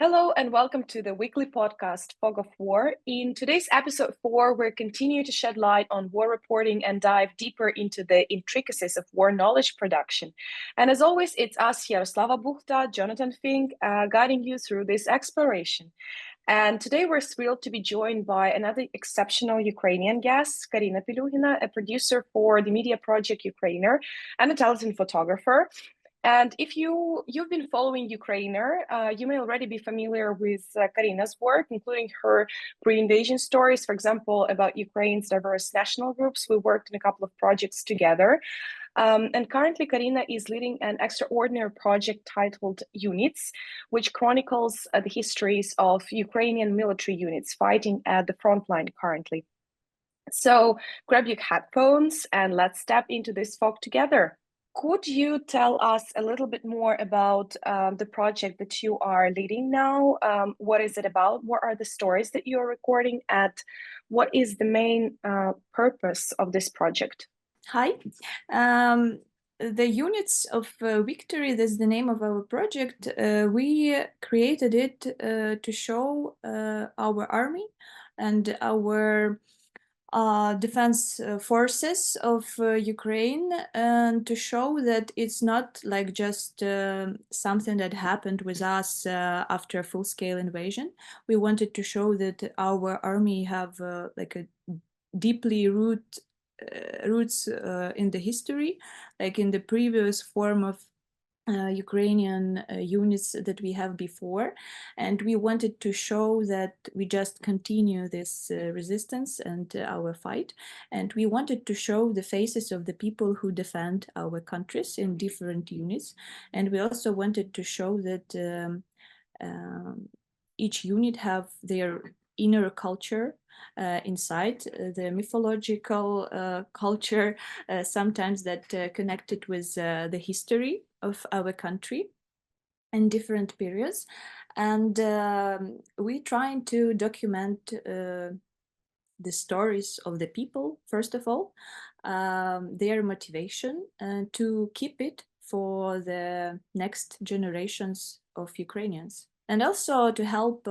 Hello and welcome to the weekly podcast, Fog of War. In today's episode 4, we'll continue to shed light on war reporting and dive deeper into the intricacies of war knowledge production. And as always, it's us, Yaroslava Buchta, Jonathan Fink, guiding you through this exploration. And today we're thrilled to be joined by another exceptional Ukrainian guest, Karina Piliuhina, a producer for the media project Ukrainer and a talented photographer. And if you've been following Ukrainer, you may already be familiar with Karina's work, including her pre-invasion stories, for example, about Ukraine's diverse national groups. We worked in a couple of projects together. And currently, Karina is leading an extraordinary project titled Units, which chronicles the histories of Ukrainian military units fighting at the front line currently. So grab your headphones and let's step into this fog together. Could you tell us a little bit more about the project that you are leading now? What is it about? What are the stories that you are recording? And what is the main purpose of this project? Hi. The Units of Victory, that's the name of our project. We created it to show our army and our defense forces of Ukraine, and to show that it's not like just something that happened with us after a full-scale invasion. We wanted to show that our army have like a deeply roots in the history, like in the previous form of Ukrainian units that we have before, and we wanted to show that we just continue this resistance and our fight, and we wanted to show the faces of the people who defend our countries in different units, and we also wanted to show that each unit have their inner culture inside, the mythological culture, sometimes that connected with the history of our country in different periods. And we trying to document the stories of the people, first of all, their motivation to keep it for the next generations of Ukrainians. And also to help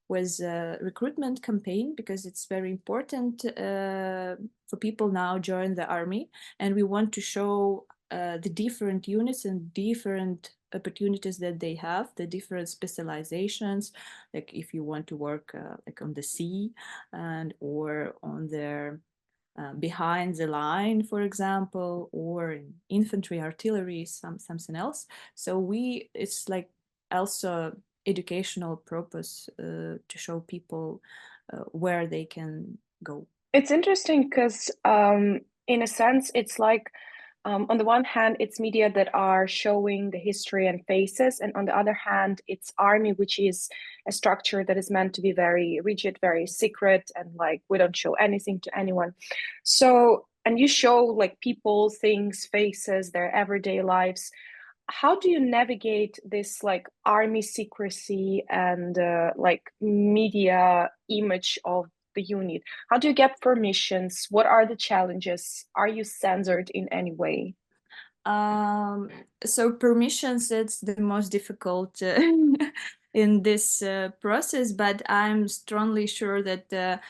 with recruitment campaign, because it's very important for people now join the army, and we want to show the different units and different opportunities that they have, the different specializations, like if you want to work like on the sea and or on their behind the line, for example, or in infantry, artillery, something else. So it's like also educational purpose to show people where they can go. It's interesting because, in a sense, it's like on the one hand, it's media that are showing the history and faces, and on the other hand, it's army, which is a structure that is meant to be very rigid, very secret, and like we don't show anything to anyone. So, and you show like people, things, faces, their everyday lives. How do you navigate this like army secrecy and like media image of the unit? How do you get permissions? What are the challenges? Are you censored in any way? So permissions, it's the most difficult in this process, but I'm strongly sure that the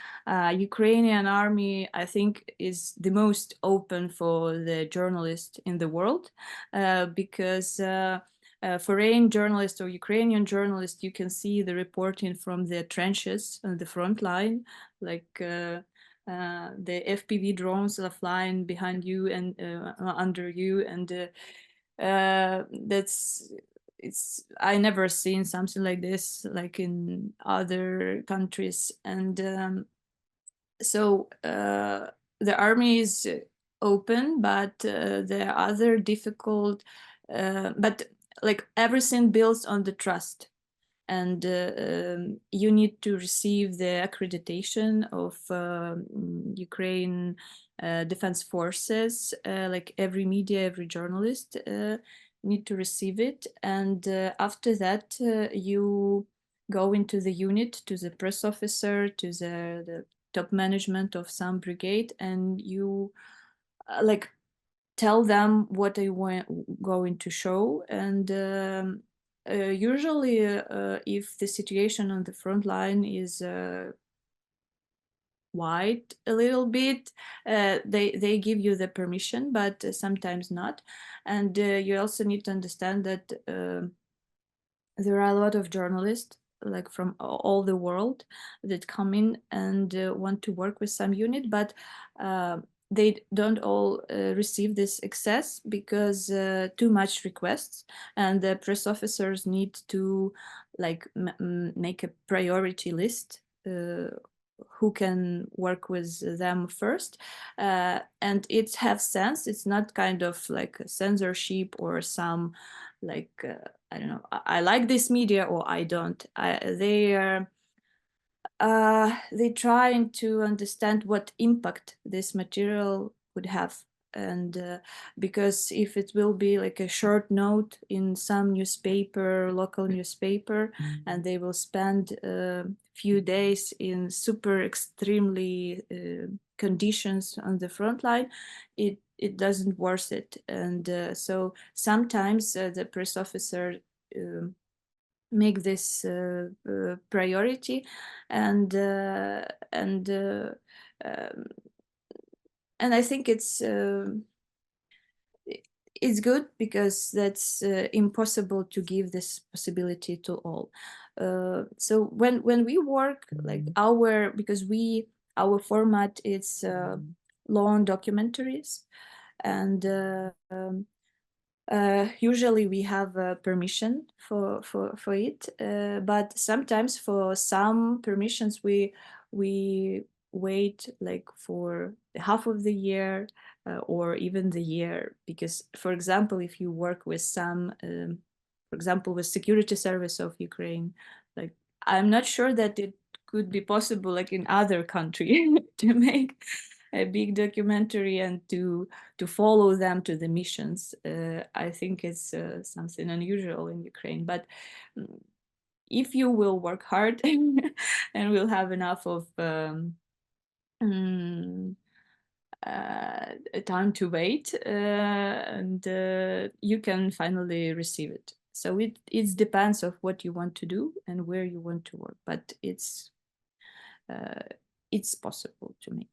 Ukrainian army, I think, is the most open for the journalists in the world, because foreign journalists or Ukrainian journalists, you can see the reporting from the trenches on the front line, like the FPV drones are flying behind you and under you, and I never seen something like this like in other countries. And so the army is open, but the other difficult, but like everything builds on the trust, and you need to receive the accreditation of Ukraine Defense Forces, like every media, every journalist need to receive it. And after that, you go into the unit, to the press officer, to the top management of some brigade, and you like tell them what they want going to show. And Usually, if the situation on the front line is wide a little bit, they give you the permission, but sometimes not. And you also need to understand that there are a lot of journalists like from all the world that come in and want to work with some unit, but they don't all receive this access because too much requests, and the press officers need to like make a priority list who can work with them first, and it has sense. It's not kind of like censorship or some like I don't know, I like this media or I don't. They trying to understand what impact this material could have, and because if it will be like a short note in some newspaper, local newspaper, and they will spend a few days in super extremely conditions on the front line, it doesn't worth it. And so sometimes the press officer make this priority, and and uh, um, and I think it's good because that's impossible to give this possibility to all. So when we work like because our format is long documentaries, and usually we have permission for it, but sometimes for some permissions we wait like for half of the year or even the year, because for example if you work with some for example with security service of Ukraine, like I'm not sure that it could be possible like in other country to make a big documentary and to follow them to the missions. I think it's something unusual in Ukraine. But if you will work hard and will have enough of time to wait, and you can finally receive it. So it depends of what you want to do and where you want to work, but it's possible to make.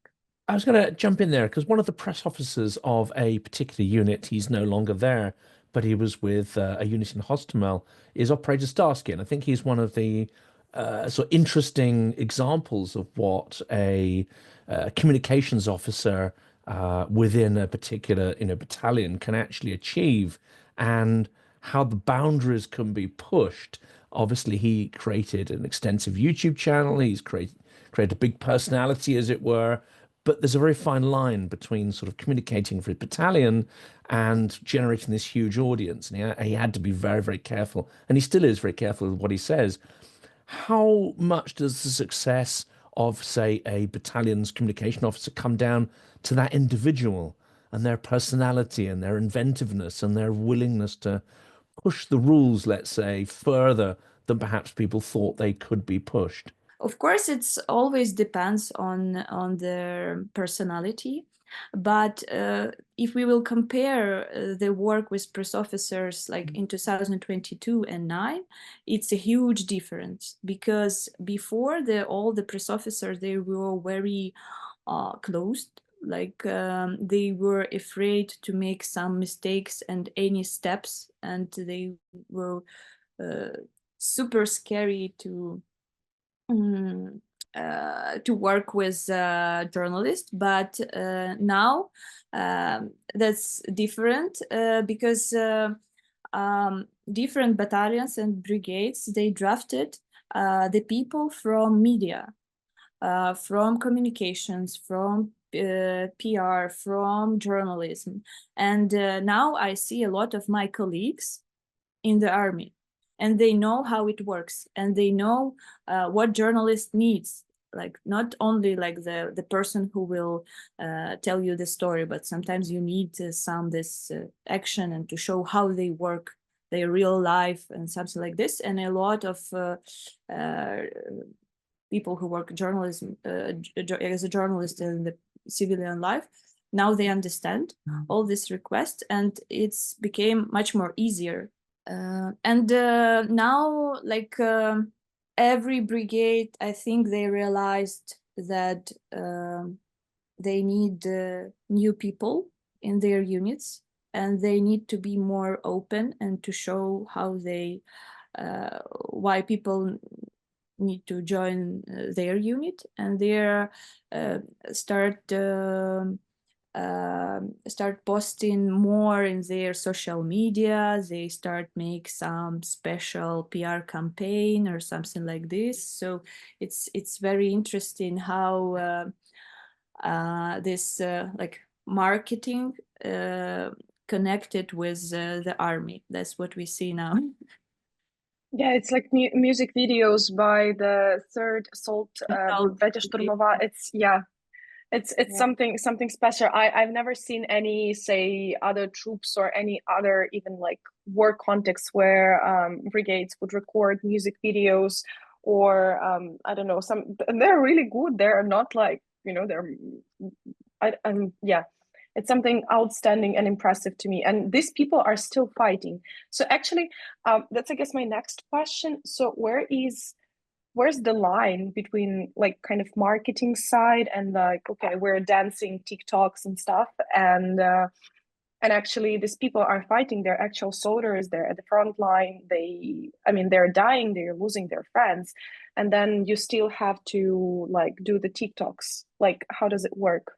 I was going to jump in there because one of the press officers of a particular unit, he's no longer there, but he was with a unit in Hostomel, is Operator Starsky. And I think he's one of the sort of interesting examples of what a communications officer within a particular battalion can actually achieve, and how the boundaries can be pushed. Obviously, he created an extensive YouTube channel. He's created a big personality, as it were. But there's a very fine line between sort of communicating for his battalion and generating this huge audience. And he had to be very, very careful. And he still is very careful with what he says. How much does the success of, say, a battalion's communication officer come down to that individual and their personality and their inventiveness and their willingness to push the rules, let's say, further than perhaps people thought they could be pushed? Of course, it's always depends on their personality, but if we will compare the work with press officers like in 2022 and 9, it's a huge difference, because before all the press officers, they were very closed, like they were afraid to make some mistakes and any steps, and they were super scary to work with journalists. But now that's different, because different battalions and brigades, they drafted the people from media, from communications, from PR, from journalism. And now I see a lot of my colleagues in the army, and they know how it works, and they know what journalist needs, like not only like the person who will tell you the story, but sometimes you need some this action and to show how they work, their real life and something like this. And a lot of people who work journalism as a journalist in the civilian life, now they understand all this request, and it's became much more easier And now, like every brigade, I think they realized that they need new people in their units, and they need to be more open and to show how they why people need to join their unit, and they start posting more in their social media. They start make some special PR campaign or something like this. So it's very interesting how this like marketing connected with the army. That's what we see now. Yeah, it's like music videos by the third assault, Tretya Shturmova. It's it's something special. I've never seen any, say, other troops or any other even like war context where brigades would record music videos, or I don't know, they're really good. They're not like, yeah, it's something outstanding and impressive to me. And these people are still fighting. So actually, that's, I guess, my next question. So where's the line between like kind of marketing side and like, okay, we're dancing TikToks and stuff, and actually these people are fighting, they're actual soldiers, they're at the front line, they're dying, they're losing their friends, and then you still have to like do the TikToks. Like, how does it work?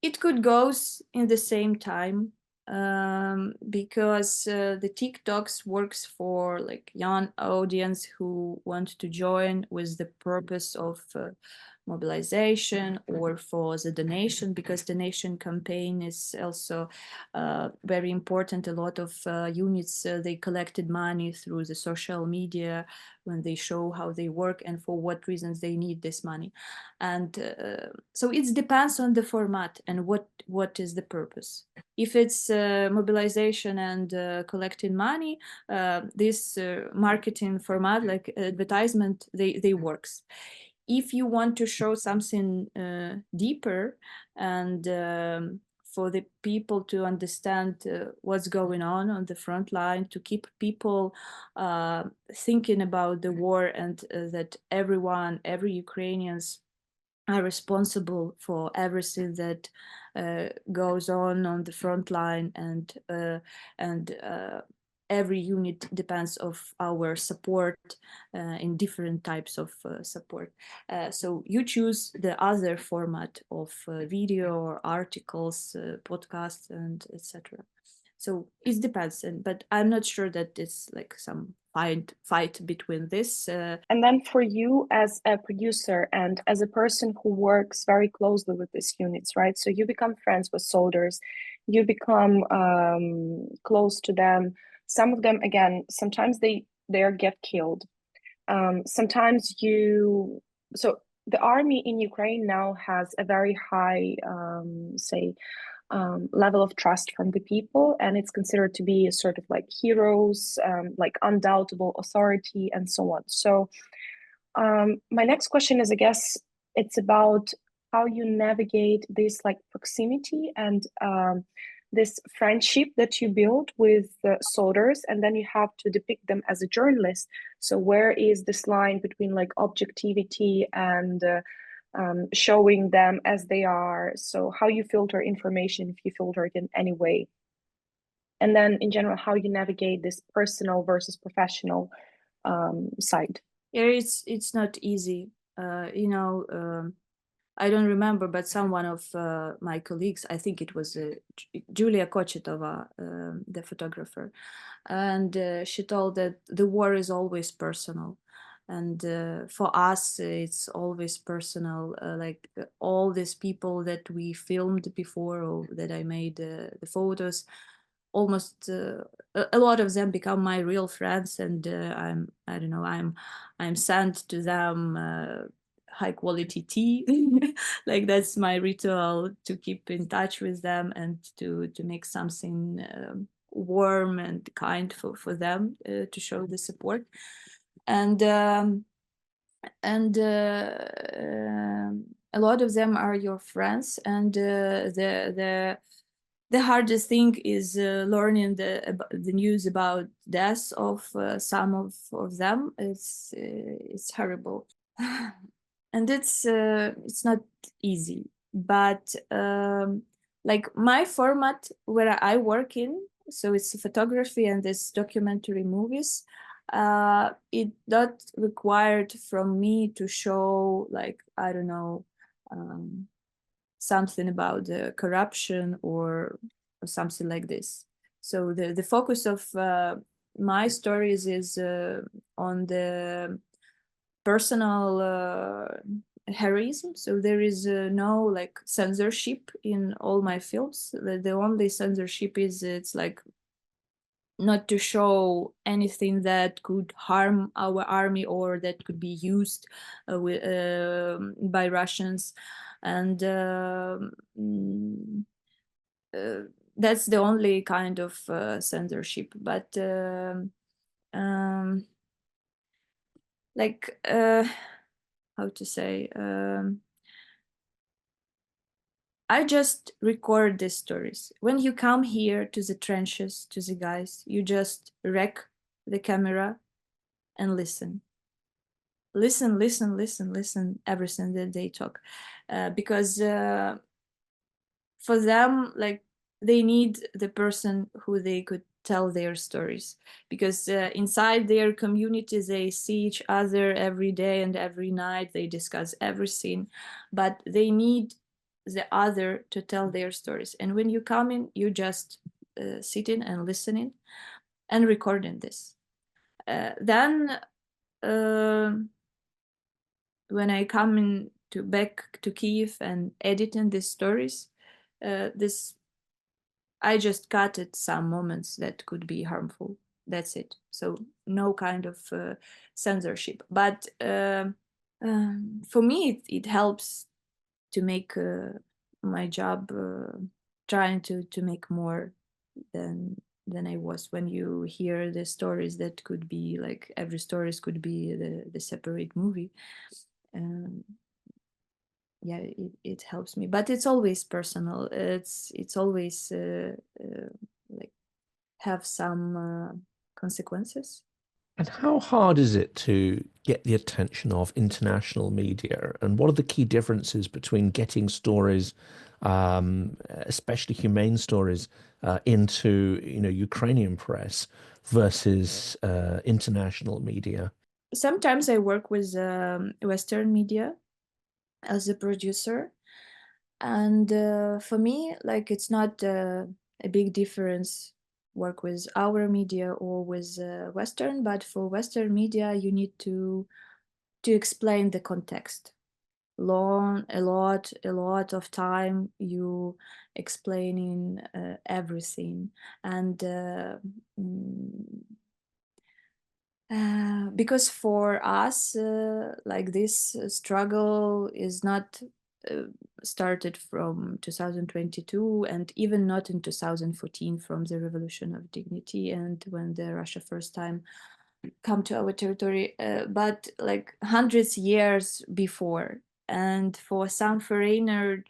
It could goes in the same time, because the TikToks works for like young audience who want to join with the purpose of mobilization or for the donation, because donation campaign is also very important. A lot of units, they collected money through the social media when they show how they work and for what reasons they need this money. And so it depends on the format and what is the purpose. If it's mobilization and collecting money, this marketing format like advertisement, they works. If you want to show something deeper and for the people to understand what's going on the front line, to keep people thinking about the war, and that every Ukrainians are responsible for everything that goes on the front line, and every unit depends of our support in different types of support. So you choose the other format of video or articles, podcasts, and etc. So it depends, but I'm not sure that it's like some fight between this. And then for you as a producer and as a person who works very closely with these units, right? So you become friends with soldiers, you become close to them. Some of them, again, sometimes they get killed. Sometimes so the army in Ukraine now has a very high, level of trust from the people, and it's considered to be a sort of like heroes, like undoubtable authority, and so on. So my next question is, I guess, it's about how you navigate this like proximity and this friendship that you build with the soldiers, and then you have to depict them as a journalist. So where is this line between like objectivity and showing them as they are? So how you filter information, if you filter it in any way, and then in general how you navigate this personal versus professional side. Yeah, it's not easy. I don't remember, but someone of my colleagues, I think it was Julia Kochetova, the photographer, and she told that the war is always personal. And for us, it's always personal. Like all these people that we filmed before, or that I made the photos, almost a lot of them become my real friends, and I'm sent to them high quality tea. Like that's my ritual to keep in touch with them and to make something warm and kind for them, to show the support. And a lot of them are your friends, and the hardest thing is learning the news about death of some of them. It's horrible, and it's not easy. But like my format where I work in, so it's photography and this documentary movies. It not required from me to show, like, I don't know, something about the corruption or something like this. So the focus of my stories is on the personal heroism. So there is no like censorship in all my films. The only censorship is it's like not to show anything that could harm our army or that could be used by Russians. And that's the only kind of censorship. But like how to say, I just record these stories. When you come here to the trenches, to the guys, you just wreck the camera and listen. Listen everything that they talk, because for them, like, they need the person who they could tell their stories, because inside their community they see each other every day and every night, they discuss everything, but they need the other to tell their stories. And when you come in, you just sitting and listening and recording this. Then when I come in to back to Kiev and editing these stories, this I just cut at some moments that could be harmful. That's it. So no kind of censorship. But for me, it helps to make my job, trying to make more than I was. When you hear the stories that could be like, every stories could be the separate movie. Yeah, it helps me, but it's always personal. It's always like have some consequences. And how hard is it to get the attention of international media? And what are the key differences between getting stories, especially humane stories, into Ukrainian press versus international media? Sometimes I work with Western media as a producer, and for me, like, it's not a big difference work with our media or with Western, but for Western media you need to explain the context. A lot of time you explaining everything. And because for us, like, this struggle is not started from 2022, and even not in 2014 from the Revolution of Dignity and when the Russia first time come to our territory, but like hundreds years before. And for some foreigner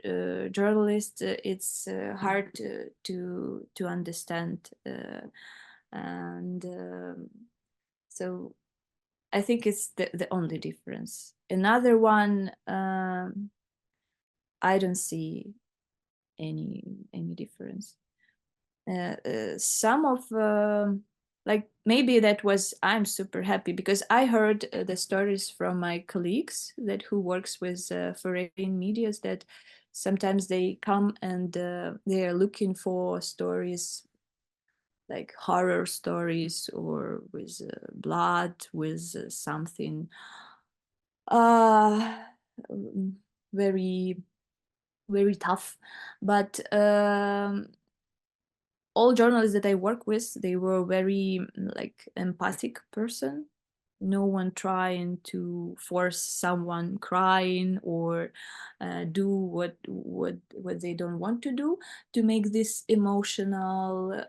journalists, it's hard to understand, and so I think it's the only difference. Another one, I don't see any difference. Some of like, maybe that was, I'm super happy because I heard the stories from my colleagues that who works with foreign medias, that sometimes they come and they are looking for stories, like horror stories or with blood, with something very tough. But all journalists that I work with, they were very like empathic person. No one trying to force someone crying or do what they don't want to do to make this emotional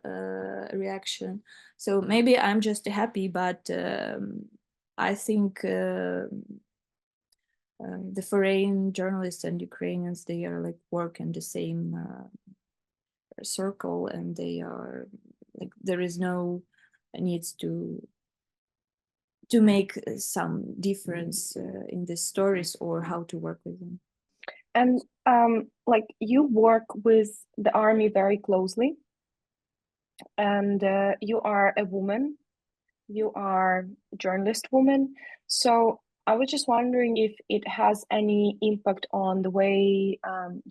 reaction. So maybe I'm just happy, but I think the foreign journalists and Ukrainians, they are like working the same circle, and they are like, there is no needs to make some difference in the stories or how to work with them. And like, you work with the army very closely, and you are a woman, you are a journalist woman. So I was just wondering if it has any impact on the way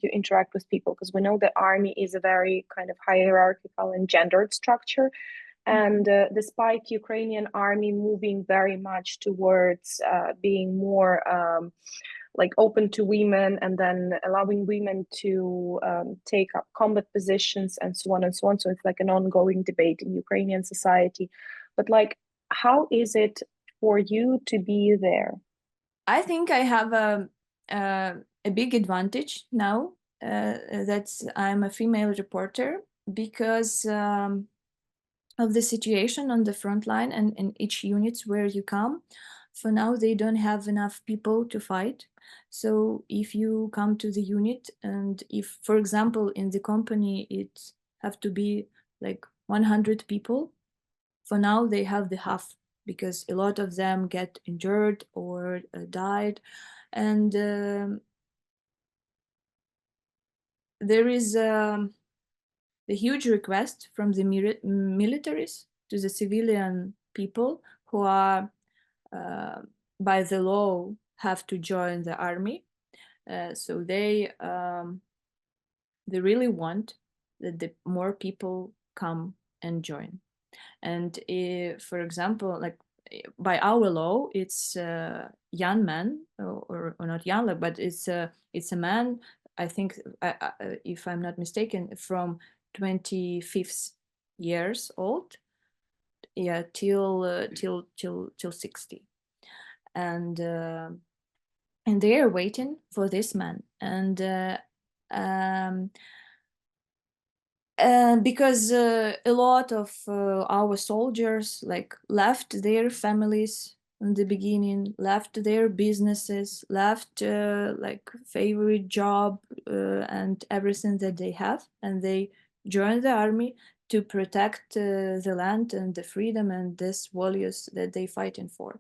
you interact with people, because we know the army is a very kind of hierarchical and gendered structure. And despite Ukrainian army moving very much towards being more like open to women, and then allowing women to take up combat positions and so on and so on. So it's like an ongoing debate in Ukrainian society. But like, how is it for you to be there? I think I have a big advantage now that I'm a female reporter, because of the situation on the front line and in each units where you come. For now, they don't have enough people to fight. So if you come to the unit, and if, for example, in the company, it have to be like 100 people, for now they have the half, because a lot of them get injured or died. And there is the huge request from the militaries to the civilian people who are by the law have to join the army. So they really want that the more people come and join. And for example, like by our law, it's a young man, or not young, but it's a man, I think, if I'm not mistaken, from 25 years old, yeah, till 60, and they are waiting for this man. And because a lot of our soldiers like left their families in the beginning, left their businesses, left like favorite job and everything that they have, and they joined the army to protect the land and the freedom and these values that they fighting for.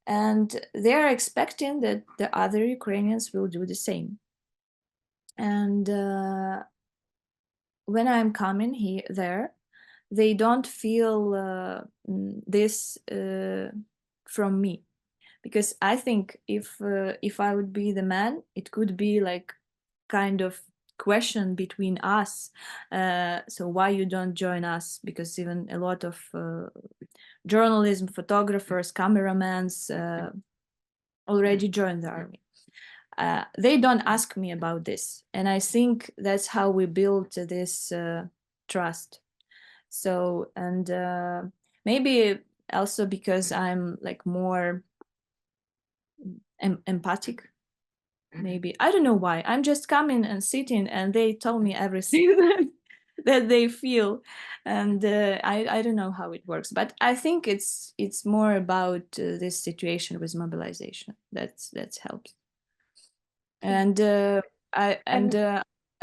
And they are expecting that the other Ukrainians will do the same. And when I'm coming there, they don't feel this from me, because I think if I would be the man, it could be like kind of question between us. So why you don't join us? Because even a lot of journalism, photographers, cameramans already joined the army. They don't ask me about this, and I think that's how we build this trust. So, and maybe also because I'm like more empathic, maybe, I don't know why. I'm just coming and sitting, and they tell me everything that they feel, and I don't know how it works, but I think it's more about this situation with mobilization that helps. And a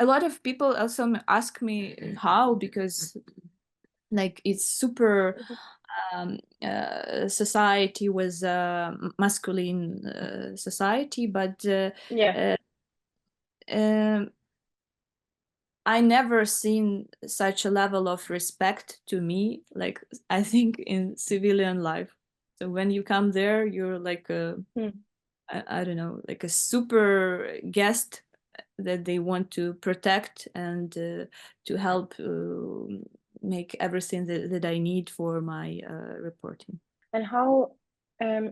lot of people also ask me how, because like it's super society was masculine society, but Yeah. I never seen such a level of respect to me, like I think in civilian life. So when you come there, you're like a I don't know, like a super guest that they want to protect and to help make everything that I need for my reporting. And how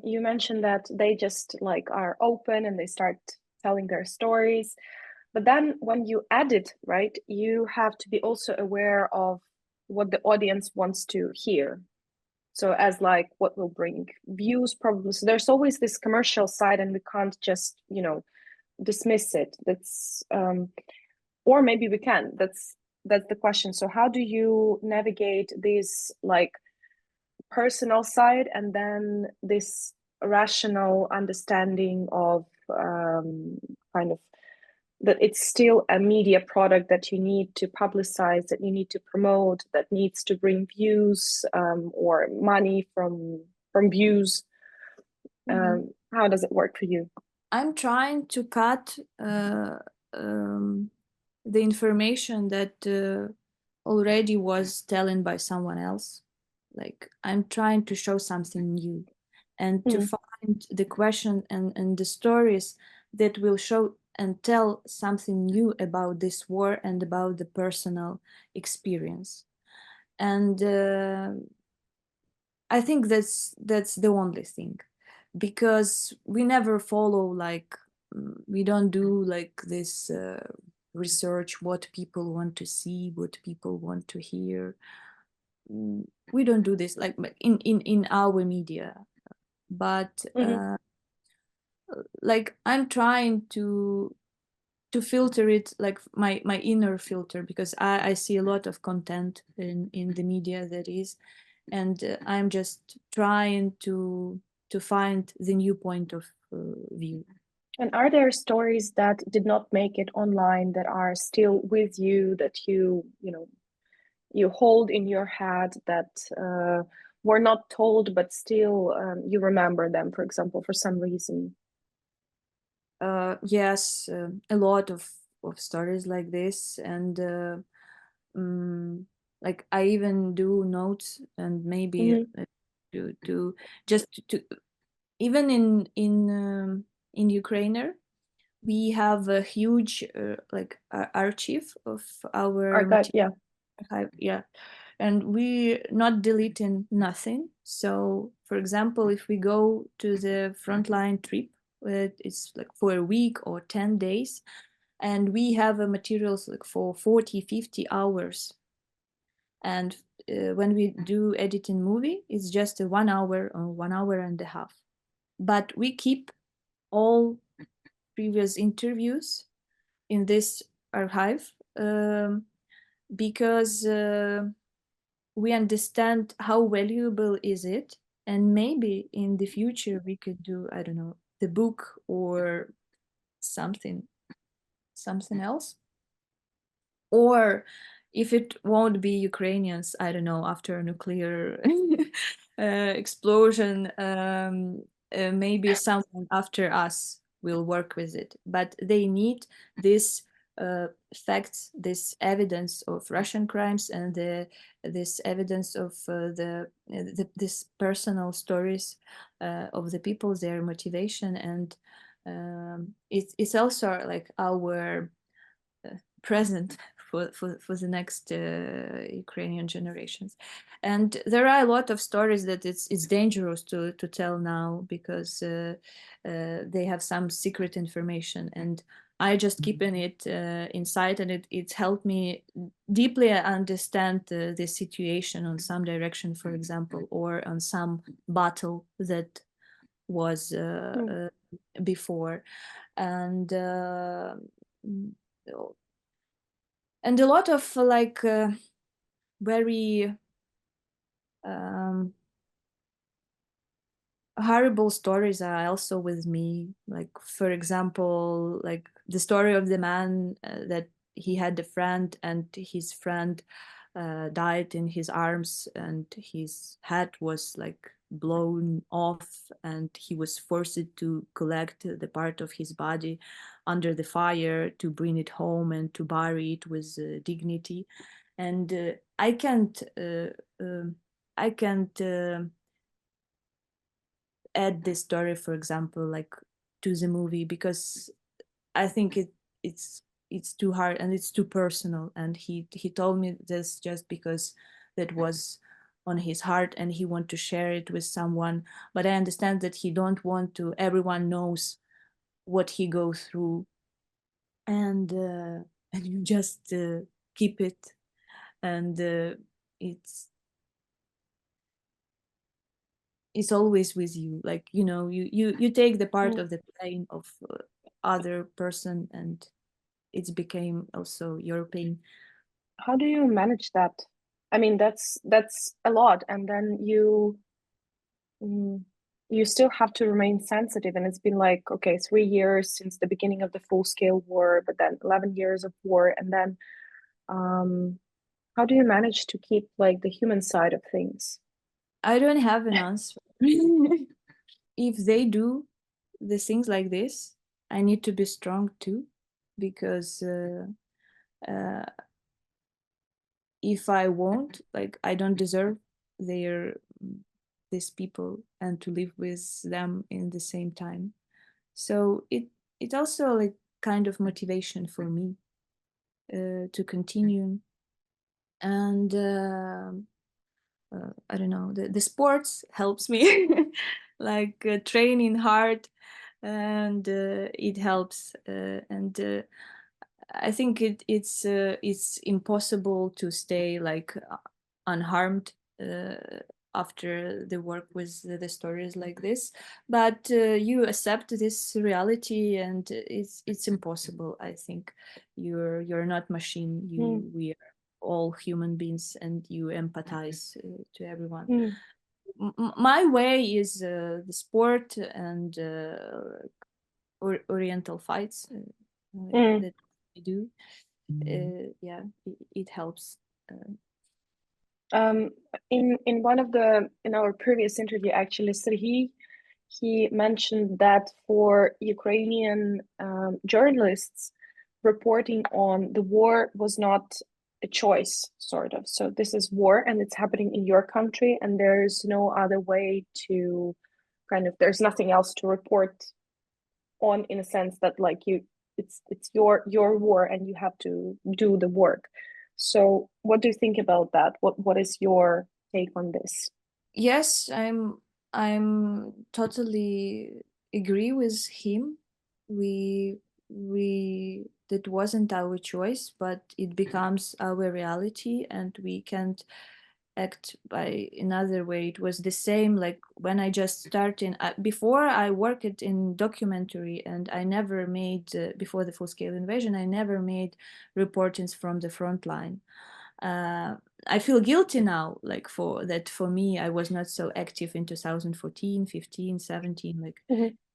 you mentioned that they just like are open and they start telling their stories. But then when you edit, right, you have to be also aware of what the audience wants to hear. So as like what will bring views probably. So there's always this commercial side, and we can't just, dismiss it. That's or maybe we can. That's the question. So how do you navigate this like personal side and then this rational understanding of kind of that it's still a media product that you need to publicize, that you need to promote, that needs to bring views or money from views. How does it work for you? I'm trying to cut the information that already was telling by someone else. Like, I'm trying to show something new and to find the question and the stories that will show and tell something new about this war and about the personal experience. And I think that's the only thing, because we never follow, like, we don't do like this research, what people want to see, what people want to hear. We don't do this like in our media, but like, I'm trying to filter it, like my inner filter, because I see a lot of content in the media that is, and I'm just trying to find the new point of view. And are there stories that did not make it online that are still with you, that you hold in your head, that were not told, but still you remember them, for example, for some reason? Yes, a lot of stories like this, and like, I even do notes, and maybe to just to even in Ukrainian, we have a huge like archive of our Yeah. archive, yeah, and we not deleting nothing. So, for example, if we go to the frontline trip, it's like for a week or 10 days, and we have materials like for 40-50 hours, and when we do editing movie, it's just a 1 hour or 1 hour and a half, but we keep all previous interviews in this archive, because we understand how valuable is it, and maybe in the future we could do, I don't know, the book or something else, or if it won't be Ukrainians, I don't know, after a nuclear explosion, maybe someone after us will work with it, but they need this facts, this evidence of Russian crimes, and this evidence of this personal stories of the people, their motivation, and it's also like our present for the next Ukrainian generations. And there are a lot of stories that it's dangerous to tell now, because they have some secret information, and I just keeping it inside, and it's helped me deeply understand the situation on some direction, for example, or on some battle that was before. And and a lot of like very horrible stories are also with me. Like, for example, like the story of the man that he had a friend, and his friend died in his arms, and his head was like blown off, and he was forced to collect the part of his body under the fire to bring it home and to bury it with dignity. And I can't add this story, for example, like to the movie, because I think it's too hard and it's too personal. And he told me this just because that was on his heart and he want to share it with someone. But I understand that he don't want to everyone knows what he goes through, and you just keep it, and it's always with you, like, you take the part of the pain of other person, and it's became also your pain. How do you manage that? I mean, that's a lot, and then you you still have to remain sensitive. And it's been like, okay, 3 years since the beginning of the full-scale war, but then 11 years of war. And then how do you manage to keep like the human side of things? I don't have an answer. If they do the things like this, I need to be strong too, because if I won't, like, I don't deserve these people and to live with them in the same time. So it also like kind of motivation for me to continue. And I don't know, the sports helps me, like training hard, and it helps. And I think it's impossible to stay like unharmed after the work with the stories like this, but you accept this reality, and it's impossible. I think you're not machine. We are all human beings, and you empathize to everyone. My way is the sport and oriental fights that I do. Yeah, it helps. In one of in our previous interview, actually, Serhiy, he mentioned that for Ukrainian journalists, reporting on the war was not a choice, sort of. So this is war, and it's happening in your country, and there's no other way to there's nothing else to report on, in a sense that like it's your war and you have to do the work. So what do you think about that? What is your take on this? Yes, I'm totally agree with him. We that wasn't our choice, but it becomes our reality, and we can't act by another way. It was the same like when I just started. Before I worked in documentary, and I never made before the full-scale invasion. I never made reportings from the front line. I feel guilty now, like for that. For me, I was not so active in 2014, 15, 17, like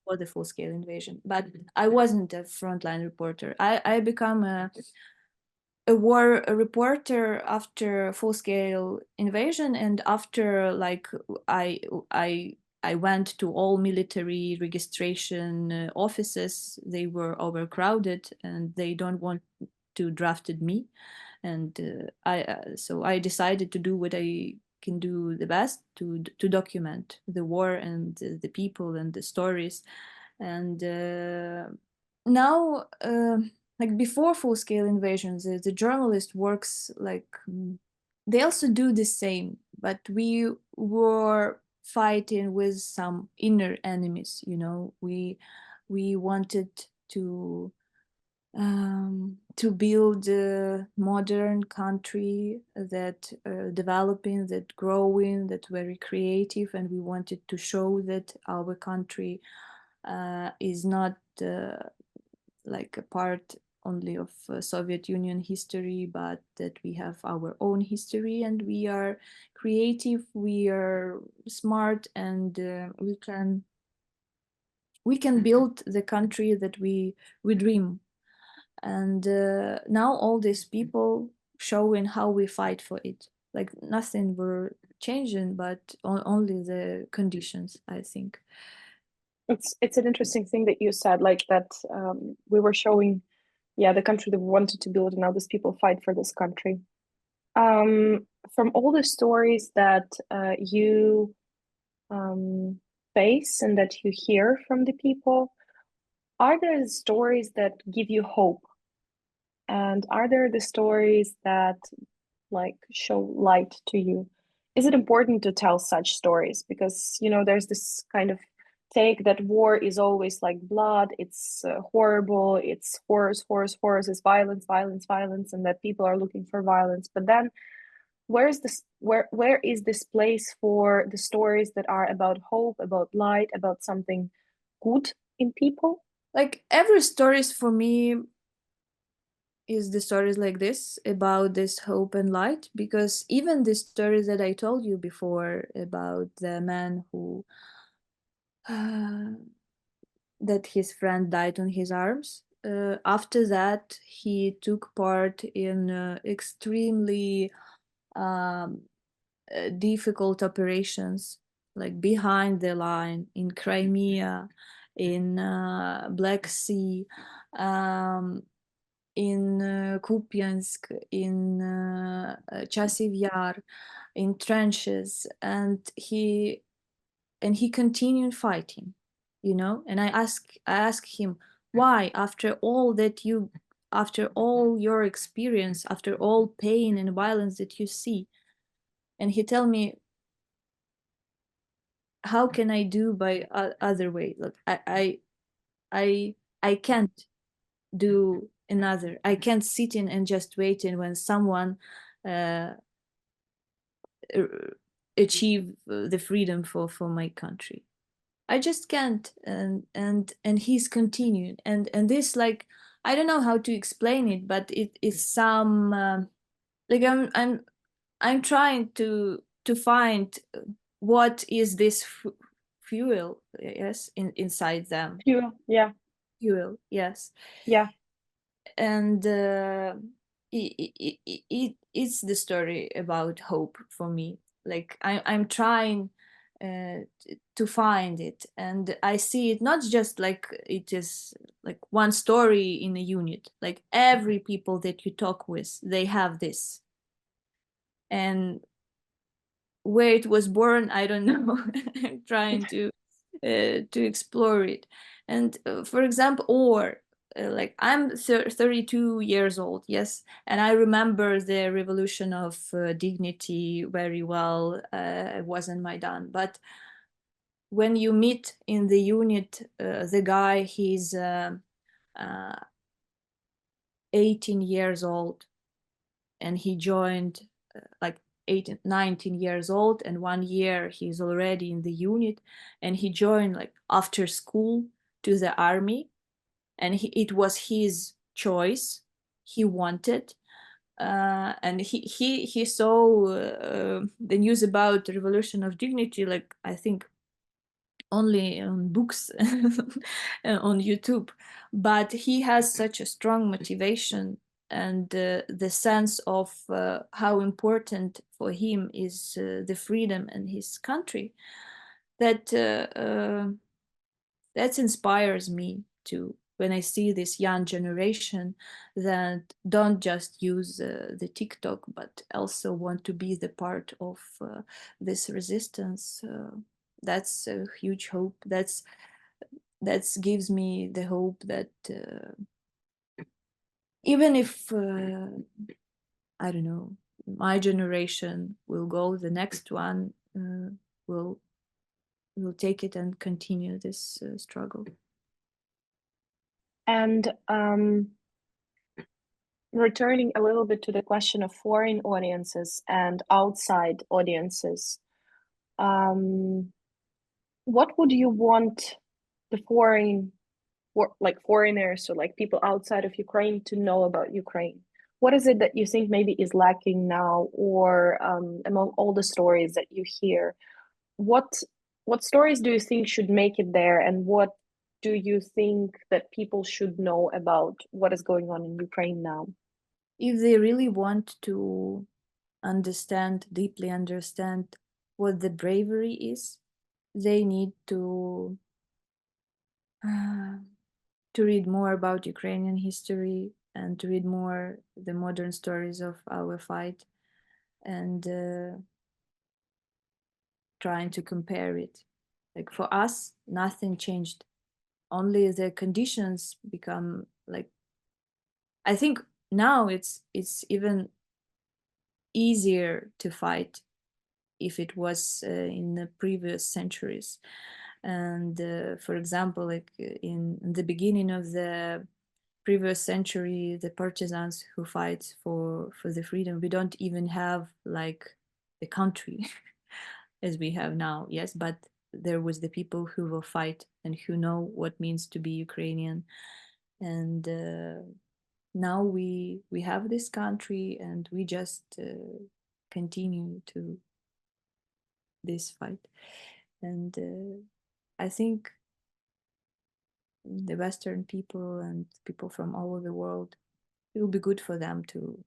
for the full-scale invasion. But I wasn't a frontline reporter. I become a war reporter after full-scale invasion, and after like I went to all military registration offices. They were overcrowded, and they don't want to drafted me. And so I decided to do what I can do the best, to document the war and the people and the stories. And now like before full-scale invasions, the journalist works like they also do the same, but we were fighting with some inner enemies. We wanted to build a modern country that developing, that growing, that very creative, and we wanted to show that our country is not like a part only of Soviet Union history, but that we have our own history, and we are creative, we are smart, and we can build the country that we dream. And now all these people showing how we fight for it. Like nothing were changing, but only the conditions, I think. It's an interesting thing that you said, like that we were showing, the country that we wanted to build, and now these people fight for this country. From all the stories that you face and that you hear from the people, are there stories that give you hope? And are there the stories that like show light to you? Is it important to tell such stories? Because there's this kind of take that war is always like blood, it's horrible, it's horrors, horrors, horrors, it's violence, violence, violence, and that people are looking for violence. But then where is this place for the stories that are about hope, about light, about something good in people? Like every stories for me is the stories like this, about this hope and light, because even the stories that I told you before about the man who that his friend died on his arms. After that, he took part in extremely difficult operations, like behind the line in Crimea, in Black Sea, in Kupiansk, in Chasiv Yar, in trenches, and he continued fighting, you know. And I ask him, why, after all your experience, after all pain and violence that you see? And he tell me, how can I do by other way? Look, I can't do another. I can't sit in and just waiting when someone achieve the freedom for my country. I just can't. And he's continuing, and this, like, I don't know how to explain it, but it is some like I'm trying to find what is this fuel, yes, inside them. Fuel, yeah. Fuel, yes. Yeah. And it's the story about hope for me. Like I'm trying to find it, and I see it not just like it is like one story in a unit. Like every people that you talk with, they have this. And where it was born, I don't know. I'm trying to explore it. And for example, or like I'm 32 years old, yes, and I remember the revolution of dignity very well. It wasn't Maidan, but when you meet in the unit the guy, he's 18 years old, and he joined like 18, 19 years old, and 1 year he's already in the unit, and he joined like after school to the army, and it was his choice. He wanted, and he saw the news about the revolution of dignity, like I think only on books on YouTube, but he has such a strong motivation, and the sense of how important for him is the freedom and his country, that that inspires me to, when I see this young generation that don't just use the TikTok, but also want to be the part of this resistance. That's a huge hope. That gives me the hope that even if I don't know, my generation will go, the next one will take it and continue this struggle. And returning a little bit to the question of foreign audiences and outside audiences, what would you want the foreigners, or like people outside of Ukraine, to know about Ukraine? What is it that you think maybe is lacking now, or among all the stories that you hear, what stories do you think should make it there, and what do you think that people should know about what is going on in Ukraine now? If they really want to deeply understand what the bravery is, they need to read more about Ukrainian history, and to read more the modern stories of our fight, and trying to compare it. Like for us, nothing changed. Only the conditions become like, I think now it's even easier to fight if it was in the previous centuries. And for example, like in the beginning of the previous century, the partisans who fight for the freedom, we don't even have like the country as we have now, yes, but there was the people who will fight and who know what means to be Ukrainian. And now we have this country, and we just continue to this fight. And I think the Western people and people from all over the world, it will be good for them to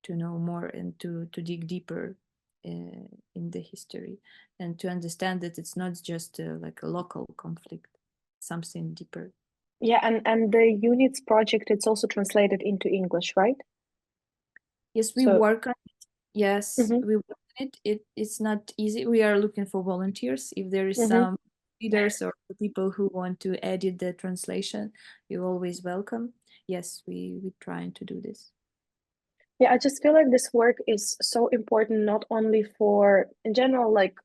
know more and to dig deeper in the history, and to understand that it's not just like a local conflict, something deeper. Yeah, and the units project, it's also translated into English, right? Yes, we So work on it. Yes, Mhm. we work on it. It's not easy. We are looking for volunteers. If there is Mhm. some readers or people who want to edit the translation, you're always welcome. Yes, we trying to do this. Yeah, I just feel like this work is so important, not only for, in general, like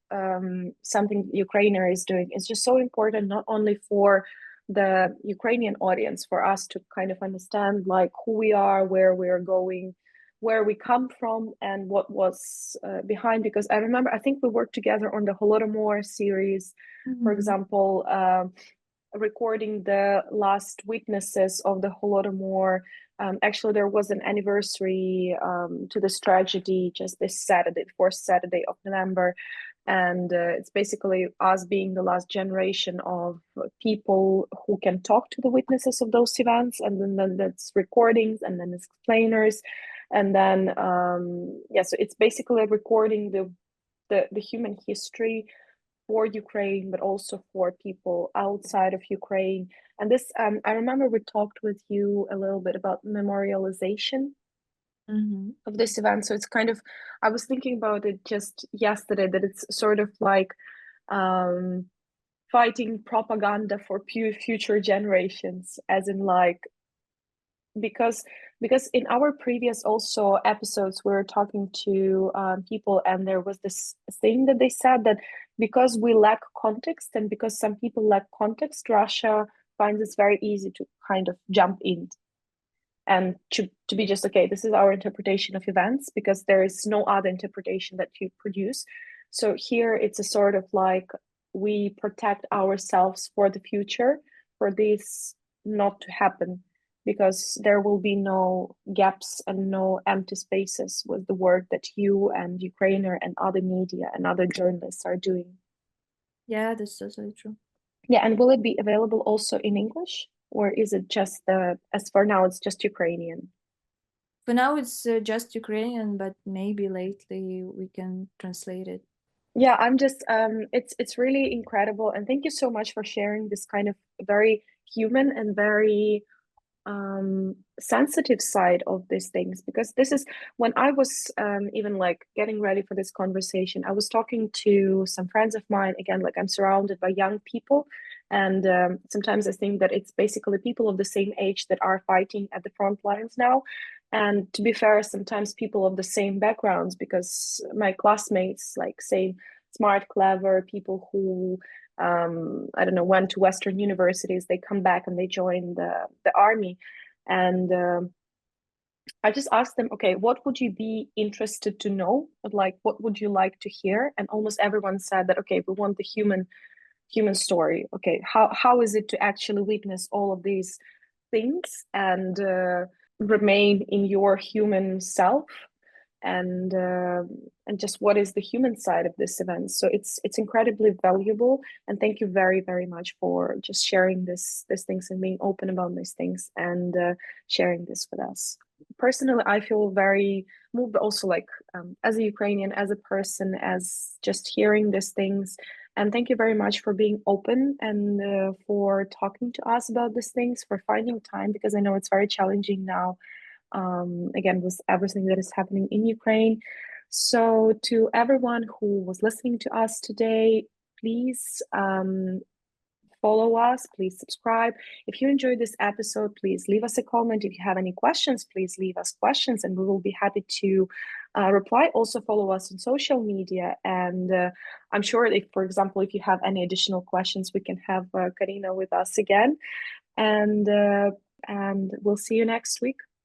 something Ukraine is doing. It's just so important, not only for the Ukrainian audience, for us to kind of understand like who we are, where we're going, where we come from, and what was behind. Because I remember, I think we worked together on the Holodomor series, for example, recording the last witnesses of the Holodomor. Actually, there was an anniversary to this tragedy just this Saturday, the 4th Saturday of November. And it's basically us being the last generation of people who can talk to the witnesses of those events. And then that's recordings, and then explainers. And then, yeah, so it's basically recording the human history for Ukraine, but also for people outside of Ukraine. And this, I remember we talked with you a little bit about memorialization of this event. So it's kind of, I was thinking about it just yesterday, that it's sort of like fighting propaganda for future generations, as in like, because in our previous also episodes we were talking to people, and there was this thing that they said that because we lack context, and because some people lack context, Russia finds it's very easy to kind of jump in and to be just, okay, this is our interpretation of events, because there is no other interpretation that you produce. So here it's a sort of like, we protect ourselves for the future, for this not to happen, because there will be no gaps and no empty spaces with the work that you and Ukrainer and other media and other journalists are doing. Yeah, that's totally true. Yeah, and will it be available also in English, or is it just as for now it's just Ukrainian? For now, it's just Ukrainian, but maybe lately we can translate it. Yeah, I'm just it's really incredible, and thank you so much for sharing this kind of very human and very sensitive side of these things. Because this is when I was even like getting ready for this conversation, I was talking to some friends of mine. Again, like, I'm surrounded by young people, and sometimes I think that it's basically people of the same age that are fighting at the front lines now. And to be fair, sometimes people of the same backgrounds, because my classmates, like, same smart, clever people who I don't know, went to Western universities, they come back and they join the army. And I just asked them, okay, what would you be interested to know? Like, what would you like to hear? And almost everyone said that, okay, we want the human story. Okay, how is it to actually witness all of these things and remain in your human self, and just what is the human side of this event. So it's incredibly valuable, and thank you very, very much for just sharing these things and being open about these things, and sharing this with us. Personally, I feel very moved also, like, as a Ukrainian, as a person, as just hearing these things. And thank you very much for being open, and for talking to us about these things, for finding time, because I know it's very challenging now, again, with everything that is happening in Ukraine. So, to everyone who was listening to us today, please follow us, please subscribe. If you enjoyed this episode, please leave us a comment. If you have any questions, please leave us questions, and we will be happy to reply. Also, follow us on social media. And I'm sure if, for example, if you have any additional questions, we can have Karina with us again. And we'll see you next week.